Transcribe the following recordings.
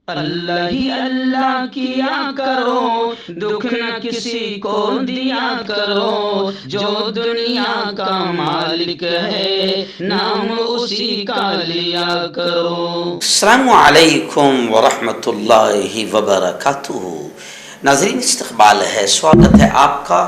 اللہ ہی اللہ کیا کرو، دکھ نہ کسی کو دیا کرو، جو دنیا کا مالک ہے نام اسی کا لیا کرو۔ السلام علیکم ورحمۃ اللہ وبرکاتہ۔ ناظرین، استقبال ہے، سواگت ہے آپ کا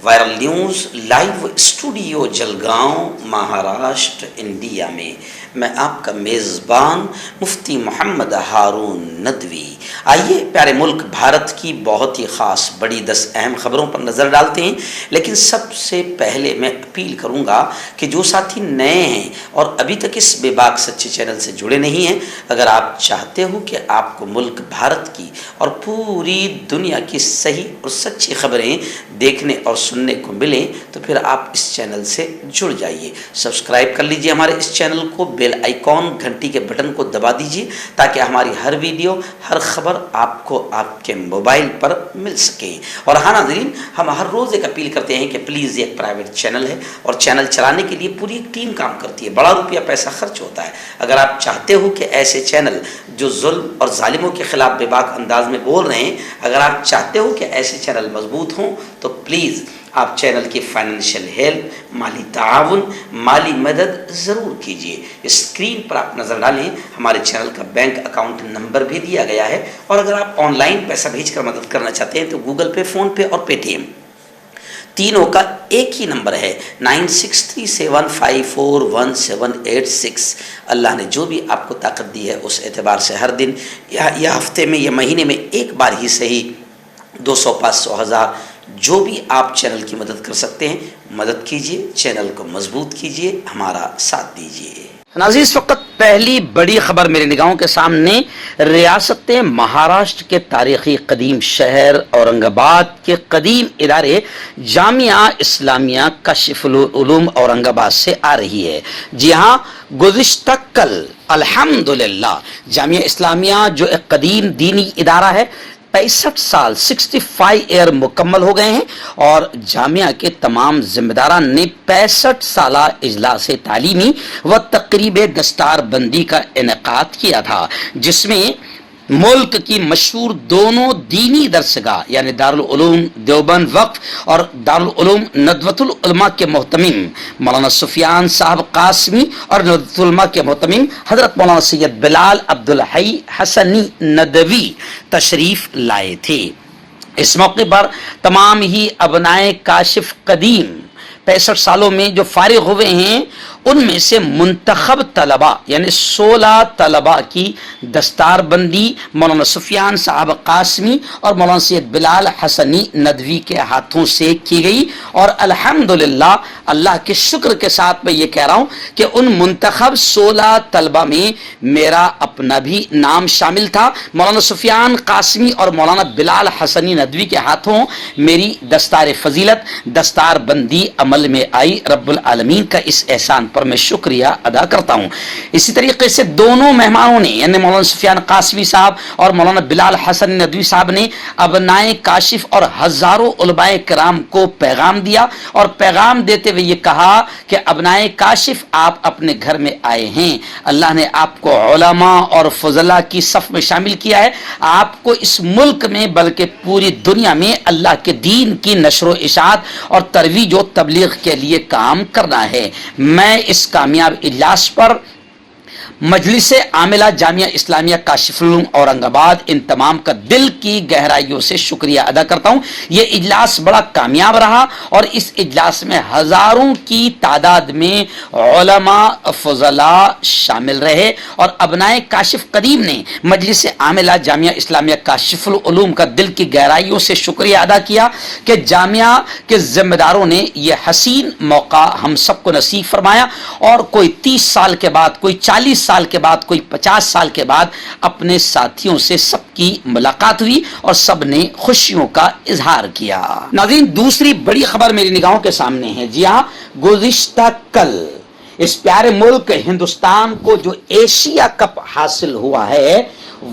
viral news live studio Jalgaon, Maharashtra, India میں۔ میں آپ کا میزبان مفتی محمد ہارون ندوی۔ آئیے پیارے ملک بھارت کی بہت ہی خاص بڑی 10 اہم خبروں پر نظر ڈالتے ہیں، لیکن سب سے پہلے میں اپیل کروں گا کہ جو ساتھی نئے ہیں اور ابھی تک اس بے باک سچے چینل سے جڑے نہیں ہیں، اگر آپ چاہتے ہو کہ آپ کو ملک بھارت کی اور پوری دنیا کی صحیح اور سچی خبریں دیکھنے اور سننے کو ملیں تو پھر آپ اس چینل سے جڑ جائیے۔ سبسکرائب کر لیجئے ہمارے اس چینل کو، بیل آئیکن گھنٹی کے بٹن کو دبا دیجئے تاکہ ہماری ہر ویڈیو، ہر خبر آپ کو آپ کے موبائل پر مل سکے۔ اور ہاں ناظرین، ہم ہر روز ایک اپیل کرتے ہیں کہ پلیز یہ ایک پرائیویٹ چینل ہے اور چینل چلانے کے لیے پوری ایک ٹیم کام کرتی ہے، بڑا روپیہ پیسہ خرچ ہوتا ہے۔ اگر آپ چاہتے ہو کہ ایسے چینل جو ظلم اور ظالموں کے خلاف بے باک انداز میں بول رہے ہیں، اگر آپ چاہتے ہو کہ ایسے چینل مضبوط ہوں تو پلیز آپ چینل کی فائنینشیل ہیلپ، مالی تعاون، مالی مدد ضرور کیجیے۔ اسکرین پر آپ نظر ڈالیں، ہمارے چینل کا بینک اکاؤنٹ نمبر بھی دیا گیا ہے، اور اگر آپ آن لائن پیسہ بھیج کر مدد کرنا چاہتے ہیں تو گوگل پے، فون پے اور پے ٹی ایم تینوں کا ایک ہی نمبر ہے 9637541786۔ اللہ نے جو بھی آپ کو طاقت دی ہے اس اعتبار سے ہر دن یا ہفتے میں یا مہینے میں ایک بار ہی صحیح 200، 500، 1000 جو بھی آپ چینل کی مدد کر سکتے ہیں مدد کیجیے، چینل کو مضبوط کیجیے، ہمارا ساتھ دیجیے۔ ناظرین، اس وقت پہلی بڑی خبر میری نگاہوں کے سامنے ریاست مہاراشٹر کے تاریخی قدیم شہر اورنگ آباد کے قدیم ادارے جامعہ اسلامیہ کاشف العلوم اورنگ آباد سے آ رہی ہے۔ جی ہاں، گزشتہ کل الحمدللہ جامعہ اسلامیہ جو ایک قدیم دینی ادارہ ہے، 65 سال 65 ایئر مکمل ہو گئے ہیں، اور جامعہ کے تمام ذمہ داران نے 65 سالہ اجلاس تعلیمی و تقریب دستار بندی کا انعقاد کیا تھا، جس میں ملک کی مشہور دونوں دینی درسگاہ یعنی دارالعلوم دیوبند وقف اور دارالعلوم ندوۃ العلماء کے محتمم مولانا سفیان صاحب قاسمی اور ندوۃ العلماء کے محتمم حضرت مولانا سید بلال عبدالحی حسنی ندوی تشریف لائے تھے۔ اس موقع پر تمام ہی ابنائے کاشف قدیم 65 سالوں میں جو فارغ ہوئے ہیں ان میں سے منتخب طلباء یعنی 16 طلباء کی دستار بندی مولانا سفیان صاحب قاسمی اور مولانا سید بلال حسنی ندوی کے ہاتھوں سے کی گئی، اور الحمدللہ اللہ کے شکر کے ساتھ میں یہ کہہ رہا ہوں کہ ان منتخب 16 طلباء میں میرا اپنا بھی نام شامل تھا۔ مولانا سفیان قاسمی اور مولانا بلال حسنی ندوی کے ہاتھوں میری دستار فضیلت، دستار بندی عمل میں آئی۔ رب العالمین کا اس احسان پر میں شکریہ ادا کرتا ہوں۔ اسی طریقے سے دونوں مہمانوں نے یعنی مولانا سفیان قاسمی صاحب اور مولانا بلال حسن ندوی صاحب نے ابنائے کاشف اور ہزاروں علماء کرام کو پیغام دیا، اور پیغام دیتے ہوئے یہ کہا کہ ابنائے کاشف آپ اپنے گھر میں آئے ہیں، اللہ نے آپ کو علماء اور فضلاء کی صف میں شامل کیا ہے، آپ کو اس ملک میں بلکہ پوری دنیا میں اللہ کے دین کی نشر و اشاعت اور ترویج و تبلیغ کے لیے کام کرنا ہے۔ میں اس کامیاب اجلاس پر مجلس عاملہ جامعہ اسلامیہ کاشف العلوم اورنگ آباد ان تمام کا دل کی گہرائیوں سے شکریہ ادا کرتا ہوں۔ یہ اجلاس بڑا کامیاب رہا، اور اس اجلاس میں ہزاروں کی تعداد میں علماء فضلاء شامل رہے، اور ابنائے کاشف قدیم نے مجلس عاملہ جامعہ اسلامیہ کاشف العلوم کا دل کی گہرائیوں سے شکریہ ادا کیا کہ جامعہ کے ذمہ داروں نے یہ حسین موقع ہم سب کو نصیب فرمایا، اور کوئی 30 سال کے بعد، کوئی 40 سال کے بعد، کوئی 50 سال کے بعد اپنے ساتھیوں سے سب کی ملاقات ہوئی اور سب نے خوشیوں کا اظہار کیا۔ ناظرین، دوسری بڑی خبر میری نگاہوں کے سامنے ہے۔ جی ہاں، گزشتہ کل اس پیارے ملک ہندوستان کو جو ایشیا کپ حاصل ہوا ہے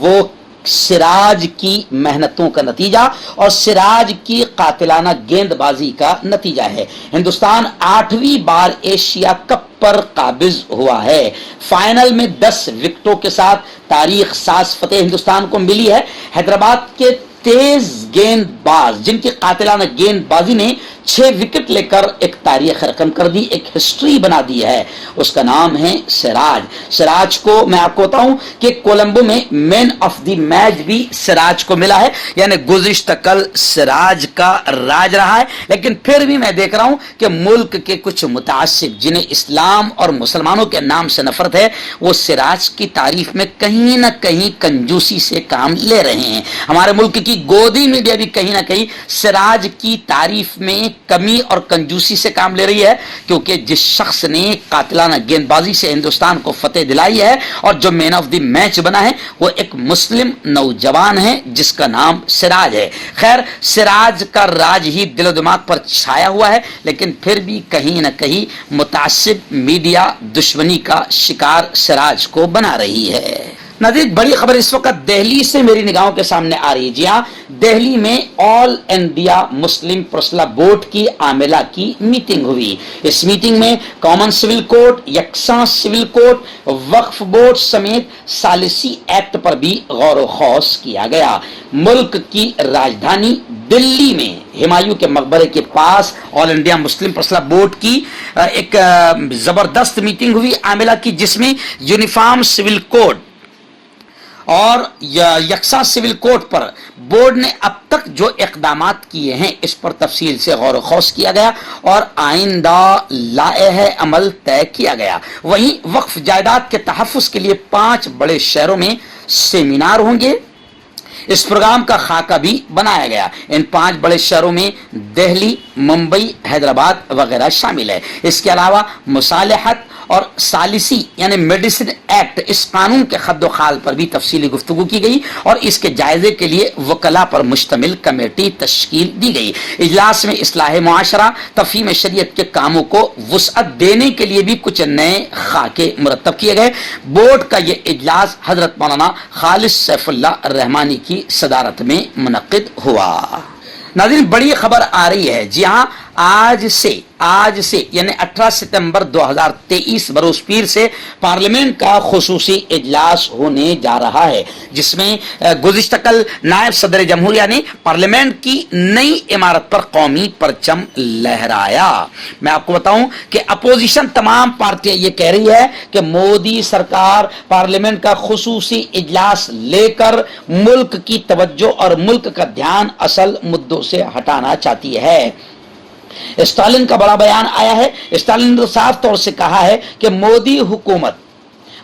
وہ سراج کی محنتوں کا نتیجہ اور سراج کی قاتلانہ گیند بازی کا نتیجہ ہے۔ ہندوستان 8ویں بار ایشیا کپ پر قابض ہوا ہے۔ فائنل میں 10 وکٹوں کے ساتھ تاریخ ساز فتح ہندوستان کو ملی ہے۔ حیدرآباد کے تیز گیند باز جن کی قاتلانہ گیند بازی نے 6 وکٹ لے کر ایک تاریخ رقم کر دی، ایک ہسٹری بنا دی ہے، اس کا نام ہے سراج۔ سراج کو میں آپ کو بتاؤں کہ کولمبو میں مین آف دی میچ بھی سراج کو ملا ہے، یعنی گزشتہ کل سراج کا راج رہا ہے۔ لیکن پھر بھی میں دیکھ رہا ہوں کہ ملک کے کچھ متعصب جنہیں اسلام اور مسلمانوں کے نام سے نفرت ہے، وہ سراج کی تعریف میں کہیں نہ کہیں کنجوسی سے کام لے رہے ہیں۔ ہمارے ملک کی گودی میڈیا بھی کہیں نہ کہیں سراج کی تعریف میں کمی اور کنجوسی سے کام لے رہی ہے، کیونکہ جس شخص نے قاتلانہ گیند بازی سے ہندوستان کو فتح دلائی ہے اور جو مین آف دی میچ بنا ہے، وہ ایک مسلم نوجوان ہے جس کا نام سراج ہے۔ خیر، سراج کا راج ہی دل و دماغ پر چھایا ہوا ہے، لیکن پھر بھی کہیں نہ کہیں متعصب میڈیا دشمنی کا شکار سراج کو بنا رہی ہے۔ ناظرین، بڑی خبر اس وقت دہلی سے میری نگاہوں کے سامنے آ رہی ہے۔ جی ہاں، دہلی میں آل انڈیا مسلم پرسنل بورڈ کی عاملہ کی میٹنگ ہوئی۔ اس میٹنگ میں کامن سول کوڈ، یکساں سول کوڈ، وقف بورڈ سمیت ثالثی ایکٹ پر بھی غور و خوض کیا گیا۔ ملک کی راجدھانی دلی میں ہمایوں کے مقبرے کے پاس آل انڈیا مسلم پرسنل بورڈ کی ایک زبردست میٹنگ ہوئی عاملہ کی، جس میں یونیفارم سول کوڈ اور یکساں سول کوڈ پر بورڈ نے اب تک جو اقدامات کیے ہیں اس پر تفصیل سے غور و خوض کیا گیا اور آئندہ لائحہ عمل طے کیا گیا۔ وہیں وقف جائیداد کے تحفظ کے لیے 5 بڑے شہروں میں سیمینار ہوں گے۔ اس پروگرام کا خاکہ بھی بنایا گیا۔ ان 5 بڑے شہروں میں دہلی، ممبئی، حیدرآباد وغیرہ شامل ہے۔ اس کے علاوہ مصالحت اور ثالثی یعنی میڈیسن ایکٹ، اس قانون کے خد و خال پر بھی تفصیلی گفتگو کی گئی اور اس کے جائزے کے لیے وکلاء پر مشتمل کمیٹی تشکیل دی گئی۔ اجلاس میں اصلاح معاشرہ، تفہیم شریعت کے کاموں کو وسعت دینے کے لیے بھی کچھ نئے خاکے مرتب کیے گئے۔ بورڈ کا یہ اجلاس حضرت مولانا خالص سیف اللہ رحمانی کی صدارت میں منعقد ہوا۔ ناظرین، بڑی خبر آ رہی ہے۔ جی ہاں، آج سے یعنی 18 ستمبر 2023 بروز پیر سے پارلیمنٹ کا خصوصی اجلاس ہونے جا رہا ہے، جس میں گزشتہ کل نائب صدر جمہوریہ نے پارلیمنٹ کی نئی عمارت پر قومی پرچم لہرایا۔ میں آپ کو بتاؤں کہ اپوزیشن تمام پارٹیاں یہ کہہ رہی ہے کہ مودی سرکار پارلیمنٹ کا خصوصی اجلاس لے کر ملک کی توجہ اور ملک کا دھیان اصل مدعوں سے ہٹانا چاہتی ہے۔ اسٹالن کا بڑا بیان آیا ہے۔ اسٹالن نے صاف طور سے کہا ہے کہ مودی حکومت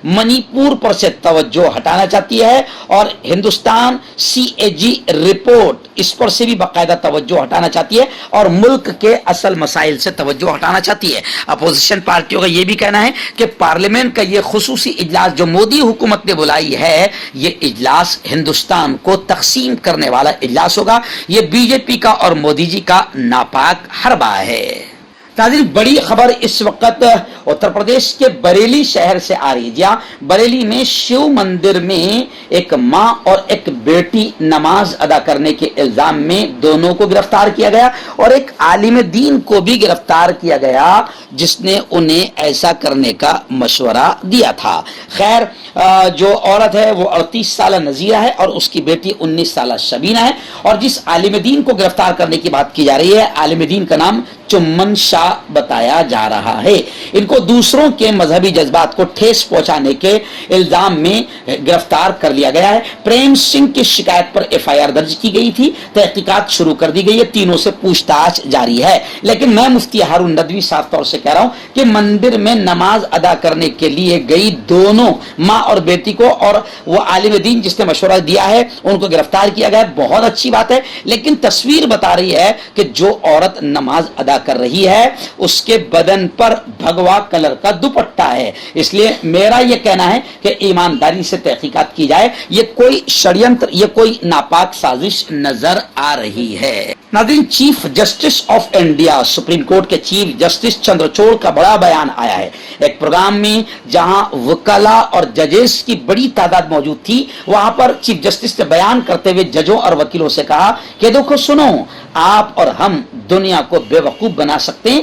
منی پور پر سے توجہ ہٹانا چاہتی ہے اور ہندوستان CAG رپورٹ اس پر سے بھی باقاعدہ توجہ ہٹانا چاہتی ہے اور ملک کے اصل مسائل سے توجہ ہٹانا چاہتی ہے۔ اپوزیشن پارٹیوں کا یہ بھی کہنا ہے کہ پارلیمنٹ کا یہ خصوصی اجلاس جو مودی حکومت نے بلائی ہے، یہ اجلاس ہندوستان کو تقسیم کرنے والا اجلاس ہوگا۔ یہ BJP کا اور مودی جی کا ناپاک حربہ ہے۔ ناظرین، بڑی خبر اس وقت اتر پردیش کے بریلی شہر سے آ رہی ہے۔ جہاں بریلی میں شیو مندر میں ایک ماں اور ایک بیٹی نماز ادا کرنے کے الزام میں دونوں کو گرفتار کیا گیا اور ایک عالم دین کو بھی گرفتار کیا گیا جس نے انہیں ایسا کرنے کا مشورہ دیا تھا۔ خیر، جو عورت ہے وہ 38 سالہ نذیرہ ہے اور اس کی بیٹی 19 سالہ شبینہ ہے، اور جس عالم دین کو گرفتار کرنے کی بات کی جا رہی ہے، عالم دین کا نام چمن شاہ بتایا جا رہا ہے۔ ان کو دوسروں کے مذہبی جذبات کو ٹھیس پہنچانے کے الزام میں گرفتار کر لیا گیا ہے۔ پریم سنگھ کی شکایت پر FIR درج کی گئی تھی، تحقیقات شروع کر دی گئی ہے، تینوں سے پوچھ تاچھ جاری ہے۔ لیکن میں مفتی ہارون ندوی صاف طور سے کہہ رہا ہوں کہ مندر میں نماز ادا کرنے کے لیے گئی دونوں ماں اور بیٹی کو اور وہ عالم دین جس نے مشورہ دیا ہے ان کو گرفتار کیا گیا ہے، بہت اچھی بات ہے۔ لیکن تصویر بتا رہی ہے کہ جو عورت نماز ادا کر رہی ہے اس کے بدن پر بھگوا کلر کا دوپٹہ ہے، اس لیے میرا یہ کہنا ہے کہ ایمانداری سے تحقیقات کی جائے، یہ کوئی شڑینتر، یہ کوئی ناپاک سازش نظر آ رہی ہے۔ ناظرین، chief justice of India supreme court کے چیف جسٹس چندرچوڑ کا بڑا بیان آیا ہے۔ ایک پروگرام میں جہاں وکلاء اور ججز کی بڑی تعداد موجود تھی، وہاں پر چیف جسٹس نے بیان کرتے ہوئے ججوں اور وکیلوں سے کہا کہ دیکھو سنو، آپ اور ہم دنیا کو بے وقوف بنا سکتے ہیں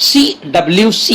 CWC